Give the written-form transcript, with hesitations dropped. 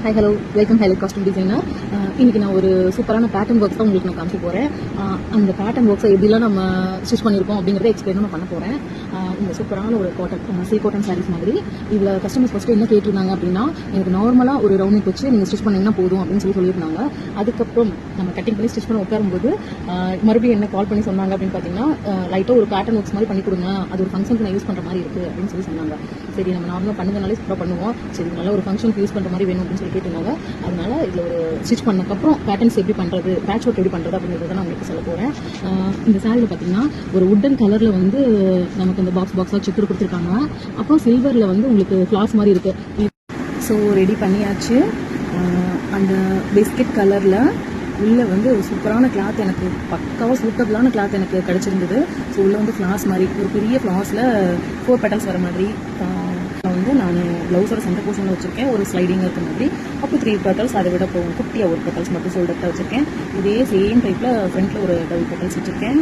Hi hello welcome highlight costume designer. இன்றைக்கி நான் ஒரு சூப்பரான பேட்டர்ன் ஒர்க்ஸ் தான் உங்களுக்கு நான் காமிக்க போகிறேன். அந்த பேட்டர்ன் ஒர்க்ஸை எப்படிலாம் நம்ம ஸ்டிச் பண்ணியிருக்கோம் அப்படிங்கிறத எக்ஸ்பிளைன் நான் பண்ண போகிறேன். இந்த சூப்பரான ஒரு சில்க் காட்டன் சாரீஸ் மாதிரி இதில் கஸ்டமர்ஸ் ஃபஸ்ட்டு என்ன கேட்டிருந்தாங்க அப்படின்னா, எனக்கு நார்மலாக ஒரு ரவுண்டிங் வச்சு நீங்கள் ஸ்டிச் பண்ணிங்கன்னா போதும் அப்படின்னு சொல்லியிருந்தாங்க. அதுக்கப்புறம் நம்ம கட்டிங் பண்ணி ஸ்டிச் பண்ண உட்காரும்போது மறுபடியும் என்ன கால் பண்ணி சொன்னாங்க அப்படின்னு பார்த்தீங்கன்னா, லைட்டாக ஒரு பேட்டர்ன் ஒர்க்ஸ் மாதிரி பண்ணி கொடுங்க, அது ஒரு ஃபங்க்ஷனுக்கு நான் யூஸ் பண்ணுற மாதிரி இருக்குது அப்படின்னு சொன்னாங்க. சரி, நம்ம நார்மலாக பண்ணுறதுனாலே சூப்பராக பண்ணுவோம், சரி நல்ல ஒரு ஃபங்க்ஷனுக்கு யூஸ் பண்ணுற மாதிரி வேணும் அப்படின்னு கேட்டிருந்தாங்க. அதனால இதில் ஒரு ஸ்டிச் பண்ணக்கப்புறம் பேட்டர்ன்ஸ் எப்படி பண்ணுறது, பேட்ச் ஒர்க் எப்படி பண்ணுறது அப்படிங்கிறத நான் உங்களுக்கு சொல்ல போகிறேன். இந்த சாரியில் பார்த்தீங்கன்னா ஒரு உட்டன் கலரில் வந்து நமக்கு இந்த பாக்ஸாக செக்குடு கொடுத்துருக்காங்க. அப்புறம் சில்வரில் வந்து உங்களுக்கு ஃப்ளாஸ் மாதிரி இருக்குது. ஸோ ரெடி பண்ணியாச்சு. அந்த பிஸ்கெட் கலரில் உள்ளே வந்து ஒரு சூப்பரான கிளாத், எனக்கு பக்காவாக சூட்டபிளான கிளாத் எனக்கு கிடச்சிருந்தது. ஸோ உள்ளே வந்து ஃப்ளாஸ் மாதிரி ஒரு பெரிய ஃப்ளாஸில் 4 பெட்டல்ஸ் வர மாதிரி வந்து நான் ப்ளவுஸோட சென்டர் போர்ஷனில் வச்சுருக்கேன். ஒரு ஸ்லைடிங் இருக்க மாதிரி அப்போ 3 பெட்டல்ஸ், அதை விட போகும் குட்டியாக ஒரு பெட்டல்ஸ் மட்டும் ஷோல்டர்கிட்ட வச்சுருக்கேன். இதே சேம் டைப்பில் ஃப்ரண்ட்டில் ஒரு டபுள் பெட்டல்ஸ் வச்சுருக்கேன்.